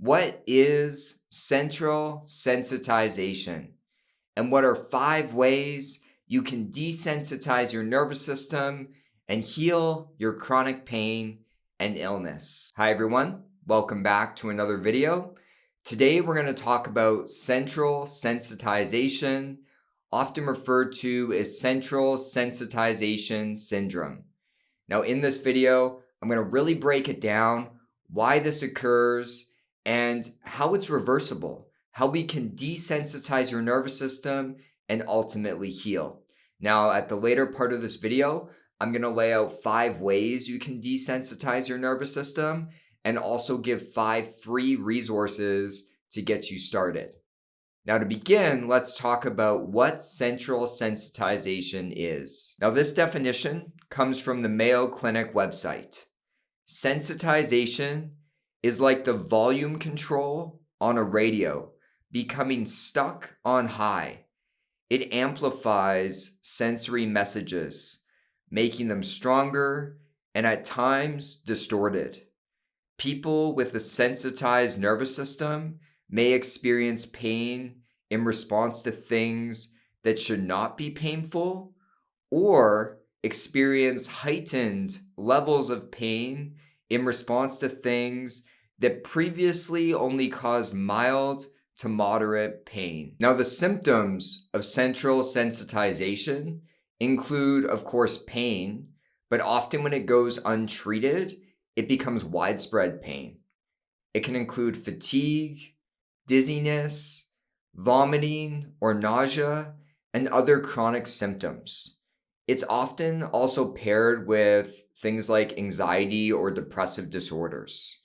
What is central sensitization? And what are 5 ways you can desensitize your nervous system and heal your chronic pain and illness? Hi everyone, welcome back to another video. Today we're going to talk about central sensitization, often referred to as central sensitization syndrome. Now in this video, I'm going to really break it down, why this occurs, and how it's reversible, how we can desensitize your nervous system and ultimately heal. Now, at the later part of this video, I'm going to lay out 5 ways you can desensitize your nervous system and also give 5 free resources to get you started. Now, to begin, let's talk about what central sensitization is. Now, this definition comes from the Mayo Clinic website. Sensitization is like the volume control on a radio becoming stuck on high. It amplifies sensory messages, making them stronger and at times distorted. People with a sensitized nervous system may experience pain in response to things that should not be painful, or experience heightened levels of pain in response to things that previously only caused mild to moderate pain. Now, the symptoms of central sensitization include, of course, pain, but often when it goes untreated, it becomes widespread pain. It can include fatigue, dizziness, vomiting, or nausea, and other chronic symptoms. It's often also paired with things like anxiety or depressive disorders.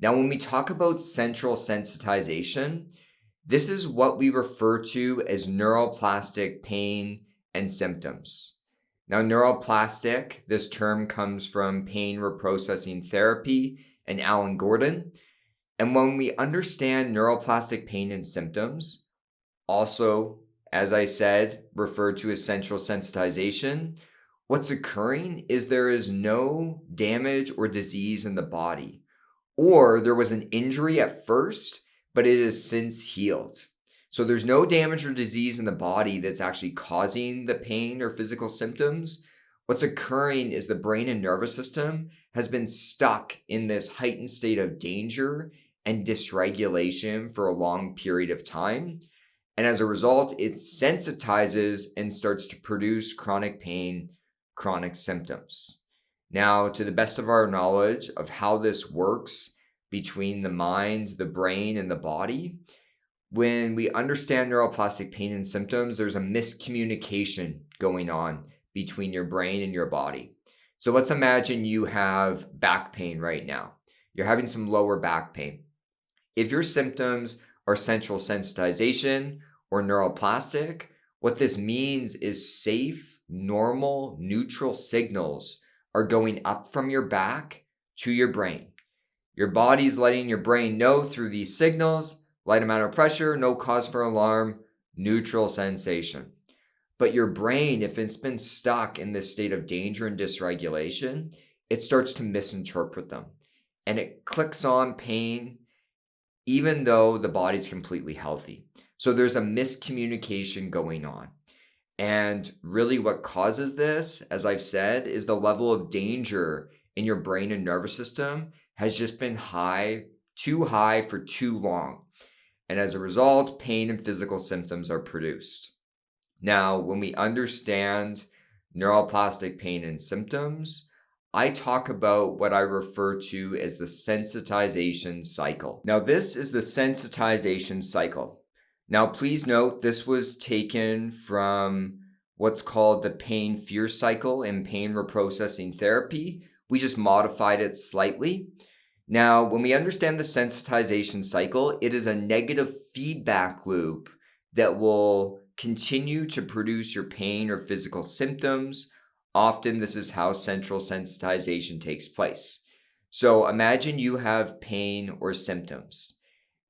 Now, when we talk about central sensitization, this is what we refer to as neuroplastic pain and symptoms. Now, neuroplastic, this term comes from Pain Reprocessing Therapy and Alan Gordon. And when we understand neuroplastic pain and symptoms, also, as I said, referred to as central sensitization, what's occurring is there is no damage or disease in the body, or there was an injury at first, but it has since healed. So there's no damage or disease in the body that's actually causing the pain or physical symptoms. What's occurring is the brain and nervous system has been stuck in this heightened state of danger and dysregulation for a long period of time. And as a result, it sensitizes and starts to produce chronic pain, chronic symptoms. Now, to the best of our knowledge of how this works between the mind, the brain, and the body, when we understand neuroplastic pain and symptoms, there's a miscommunication going on between your brain and your body. So let's imagine you have back pain right now. You're having some lower back pain. If your symptoms are central sensitization or neuroplastic, what this means is safe, normal, neutral signals are going up from your back to your brain. Your body's letting your brain know through these signals, light amount of pressure, no cause for alarm, neutral sensation. But your brain, if it's been stuck in this state of danger and dysregulation, it starts to misinterpret them. And it clicks on pain even though the body's completely healthy. So there's a miscommunication going on. And really what causes this, as I've said, is the level of danger in your brain and nervous system has just been too high for too long. And as a result, pain and physical symptoms are produced. Now, when we understand neuroplastic pain and symptoms, I talk about what I refer to as the sensitization cycle. Now, this is the sensitization cycle. Now, please note this was taken from what's called the pain fear cycle in pain reprocessing therapy. We just modified it slightly. Now, when we understand the sensitization cycle, it is a negative feedback loop that will continue to produce your pain or physical symptoms. Often, this is how central sensitization takes place. So imagine you have pain or symptoms,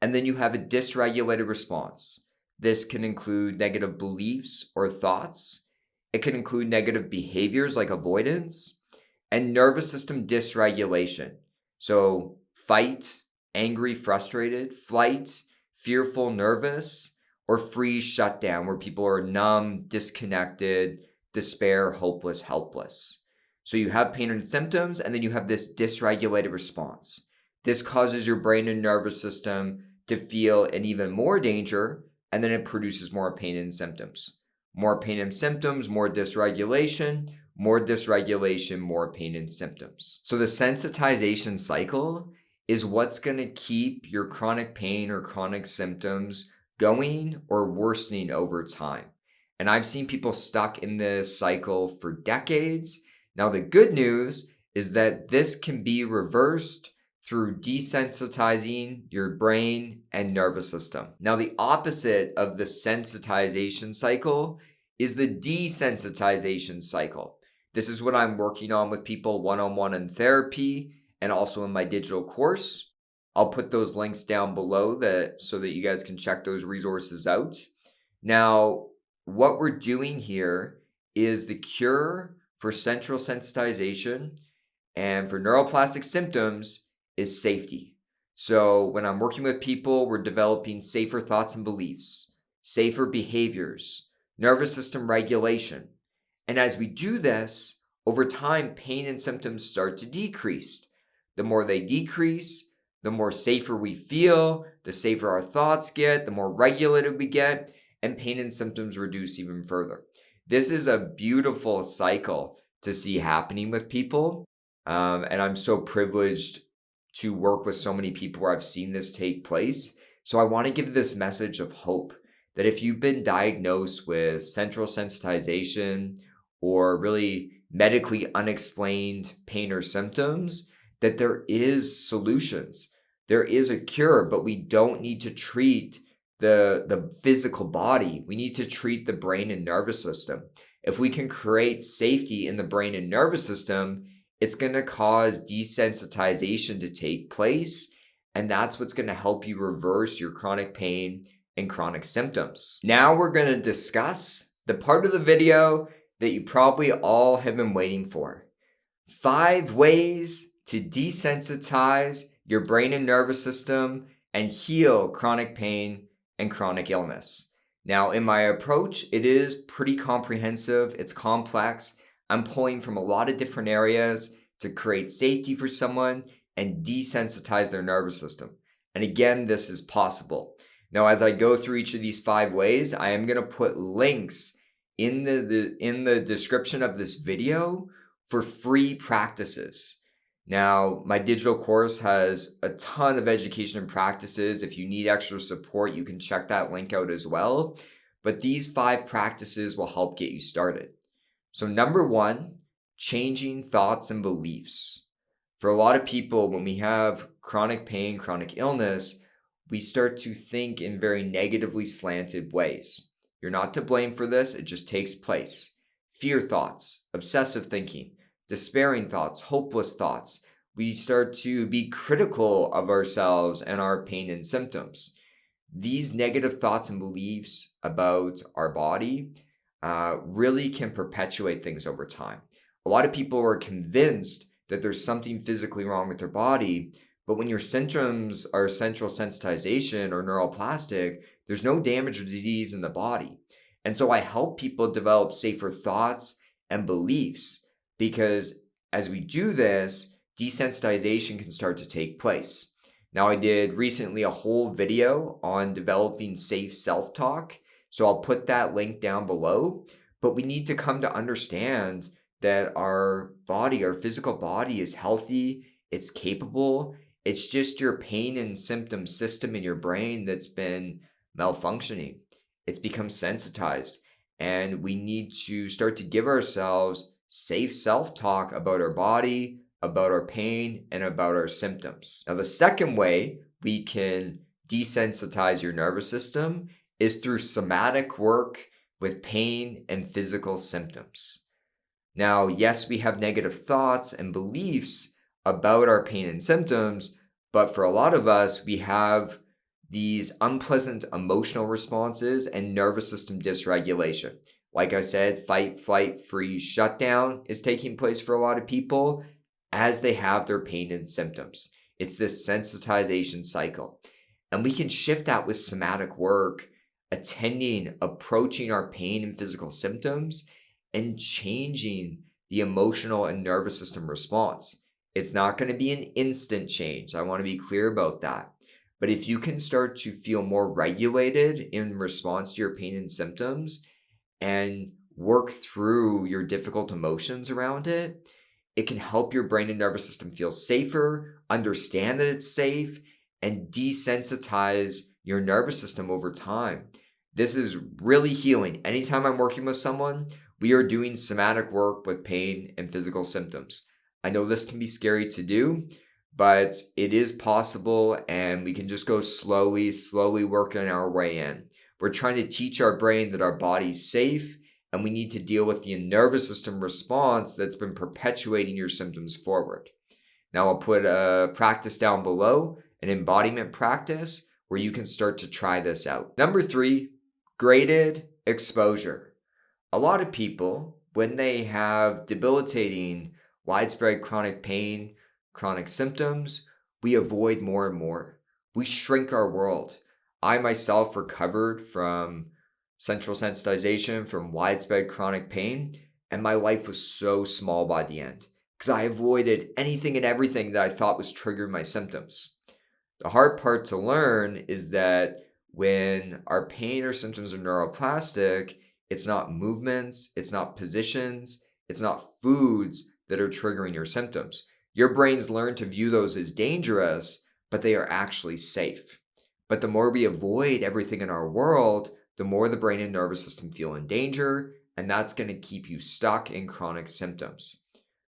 and then you have a dysregulated response. This can include negative beliefs or thoughts. It can include negative behaviors like avoidance and nervous system dysregulation. So fight, angry, frustrated, flight, fearful, nervous, or freeze, shutdown, where people are numb, disconnected, despair, hopeless, helpless. So you have pain and symptoms, and then you have this dysregulated response. This causes your brain and nervous system to feel in even more danger, and then it produces more pain and symptoms. More pain and symptoms, more dysregulation, more pain and symptoms. So the sensitization cycle is what's going to keep your chronic pain or chronic symptoms going or worsening over time. And I've seen people stuck in this cycle for decades. Now, the good news is that this can be reversed through desensitizing your brain and nervous system. Now, the opposite of the sensitization cycle is the desensitization cycle. This is what I'm working on with people one-on-one in therapy and also in my digital course. I'll put those links down below so that you guys can check those resources out. Now, what we're doing here is the cure for central sensitization and for neuroplastic symptoms is safety. So when I'm working with people, we're developing safer thoughts and beliefs, safer behaviors, nervous system regulation. And as we do this, over time, pain and symptoms start to decrease. The more they decrease, the more safer we feel, the safer our thoughts get, the more regulated we get, and pain and symptoms reduce even further. This is a beautiful cycle to see happening with people. And I'm so privileged to work with so many people where I've seen this take place. So I want to give this message of hope that if you've been diagnosed with central sensitization or really medically unexplained pain or symptoms, that there is solutions. There is a cure, but we don't need to treat the physical body. We need to treat the brain and nervous system. If we can create safety in the brain and nervous system, it's going to cause desensitization to take place, and that's what's going to help you reverse your chronic pain and chronic symptoms. Now we're going to discuss the part of the video that you probably all have been waiting for. 5 ways to desensitize your brain and nervous system and heal chronic pain and chronic illness. Now, in my approach, it is pretty comprehensive. It's complex. I'm pulling from a lot of different areas to create safety for someone and desensitize their nervous system. And again, this is possible. Now, as I go through each of these 5 ways, I am going to put links in the description of this video for free practices. Now, my digital course has a ton of education and practices. If you need extra support, you can check that link out as well. But these 5 practices will help get you started. So number 1, changing thoughts and beliefs. For a lot of people, when we have chronic pain, chronic illness, we start to think in very negatively slanted ways. You're not to blame for this. It just takes place. Fear thoughts, obsessive thinking, despairing thoughts, hopeless thoughts. We start to be critical of ourselves and our pain and symptoms. These negative thoughts and beliefs about our body really can perpetuate things over time. A lot of people are convinced that there's something physically wrong with their body, but when your symptoms are central sensitization or neuroplastic, there's no damage or disease in the body. And so I help people develop safer thoughts and beliefs, because as we do this, desensitization can start to take place. Now, I did recently a whole video on developing safe self-talk, so I'll put that link down below. But we need to come to understand that our body, our physical body, is healthy, it's capable. It's just your pain and symptom system in your brain that's been malfunctioning. It's become sensitized, and we need to start to give ourselves safe self-talk about our body, about our pain, and about our symptoms. Now, the second way we can desensitize your nervous system is through somatic work with pain and physical symptoms. Now, yes, we have negative thoughts and beliefs about our pain and symptoms, but for a lot of us, we have these unpleasant emotional responses and nervous system dysregulation. Like I said, fight, flight, freeze, shutdown is taking place for a lot of people as they have their pain and symptoms. It's this sensitization cycle. And we can shift that with somatic work, approaching our pain and physical symptoms, and changing the emotional and nervous system response. It's not going to be an instant change. I want to be clear about that. But if you can start to feel more regulated in response to your pain and symptoms and work through your difficult emotions around it, it can help your brain and nervous system feel safer, understand that it's safe, and desensitize your nervous system over time. This is really healing. Anytime I'm working with someone, we are doing somatic work with pain and physical symptoms. I know this can be scary to do, but it is possible, and we can just go slowly working our way in. We're trying to teach our brain that our body's safe, and we need to deal with the nervous system response that's been perpetuating your symptoms forward. Now I'll put a practice down below, an embodiment practice, where you can start to try this out. Number 3, graded exposure. A lot of people, when they have debilitating, widespread chronic pain, chronic symptoms, we avoid more and more. We shrink our world. I myself recovered from central sensitization, from widespread chronic pain, and my life was so small by the end because I avoided anything and everything that I thought was triggering my symptoms. The hard part to learn is that when our pain or symptoms are neuroplastic, it's not movements, it's not positions, it's not foods that are triggering your symptoms. Your brains learn to view those as dangerous, but they are actually safe. But the more we avoid everything in our world, the more the brain and nervous system feel in danger, and that's going to keep you stuck in chronic symptoms.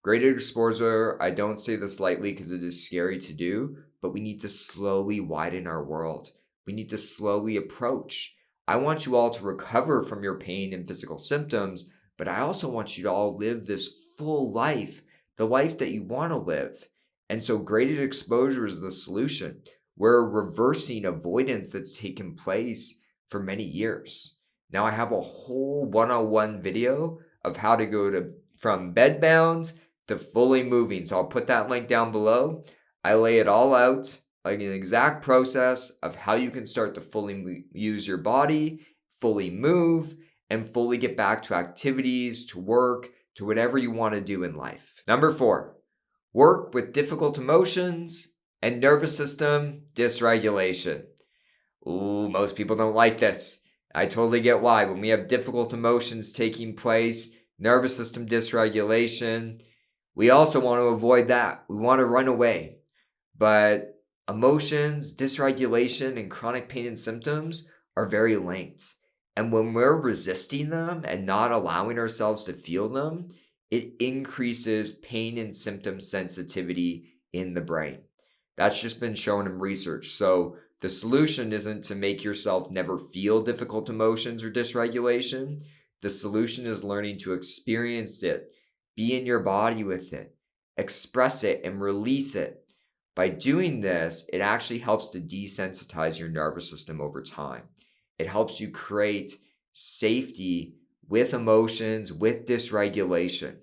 Graded exposure, I don't say this lightly because it is scary to do, but we need to slowly widen our world. We need to slowly approach. I want you all to recover from your pain and physical symptoms, but I also want you to all live this full life, the life that you want to live. And so graded exposure is the solution. We're reversing avoidance that's taken place for many years. Now I have a whole 101 video of how to go from bedbound to fully moving. So I'll put that link down below. I lay it all out, like an exact process of how you can start to fully use your body, fully move, and fully get back to activities, to work, to whatever you want to do in life. Number 4, work with difficult emotions and nervous system dysregulation. Ooh, most people don't like this. I totally get why. When we have difficult emotions taking place, nervous system dysregulation, we also want to avoid that. We want to run away. But emotions, dysregulation, and chronic pain and symptoms are very linked. And when we're resisting them and not allowing ourselves to feel them, it increases pain and symptom sensitivity in the brain. That's just been shown in research. So the solution isn't to make yourself never feel difficult emotions or dysregulation. The solution is learning to experience it, be in your body with it, express it, and release it. By doing this, it actually helps to desensitize your nervous system over time. It helps you create safety with emotions, with dysregulation.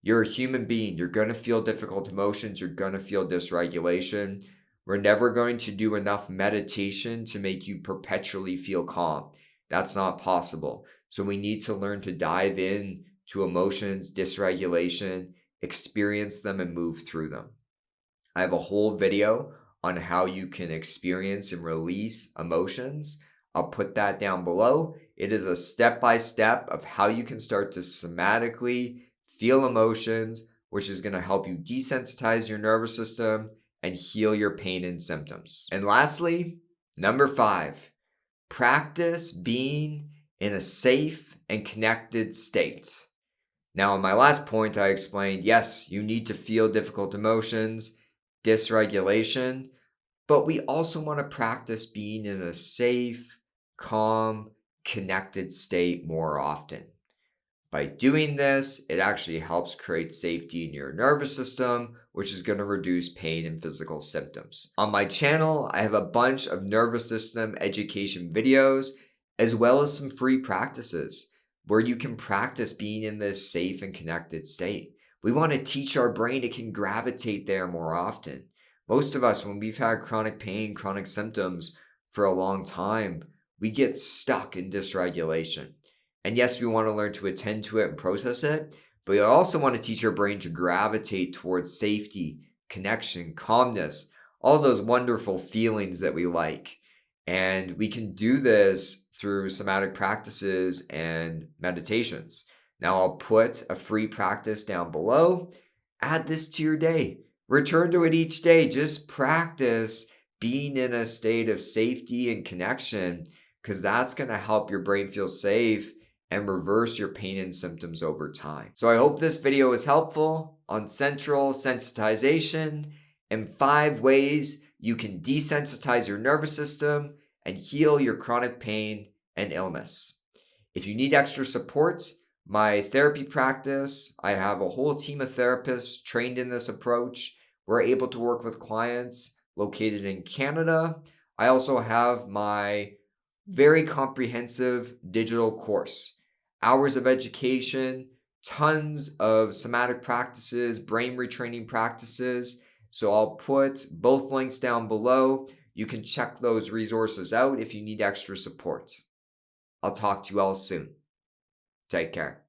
You're a human being. You're going to feel difficult emotions. You're going to feel dysregulation. We're never going to do enough meditation to make you perpetually feel calm. That's not possible. So we need to learn to dive in to emotions, dysregulation, experience them, and move through them. I have a whole video on how you can experience and release emotions. I'll put that down below. It is a step-by-step of how you can start to somatically feel emotions, which is going to help you desensitize your nervous system and heal your pain and symptoms. And lastly, number 5, practice being in a safe and connected state. Now, in my last point, I explained, yes, you need to feel difficult emotions, dysregulation, but we also want to practice being in a safe, calm, connected state more often. By doing this, it actually helps create safety in your nervous system, which is going to reduce pain and physical symptoms. On my channel, I have a bunch of nervous system education videos, as well as some free practices where you can practice being in this safe and connected state. We want to teach our brain it can gravitate there more often. Most of us, when we've had chronic pain, chronic symptoms for a long time, we get stuck in dysregulation. And yes, we want to learn to attend to it and process it, but we also want to teach our brain to gravitate towards safety, connection, calmness, all those wonderful feelings that we like. And we can do this through somatic practices and meditations. Now, I'll put a free practice down below. Add this to your day. Return to it each day. Just practice being in a state of safety and connection, because that's going to help your brain feel safe and reverse your pain and symptoms over time. So I hope this video was helpful on central sensitization and 5 ways you can desensitize your nervous system and heal your chronic pain and illness. If you need extra support, my therapy practice, I have a whole team of therapists trained in this approach. We're able to work with clients located in Canada. I also have my very comprehensive digital course, hours of education, tons of somatic practices, brain retraining practices. So I'll put both links down below. You can check those resources out if you need extra support. I'll talk to you all soon. Take care.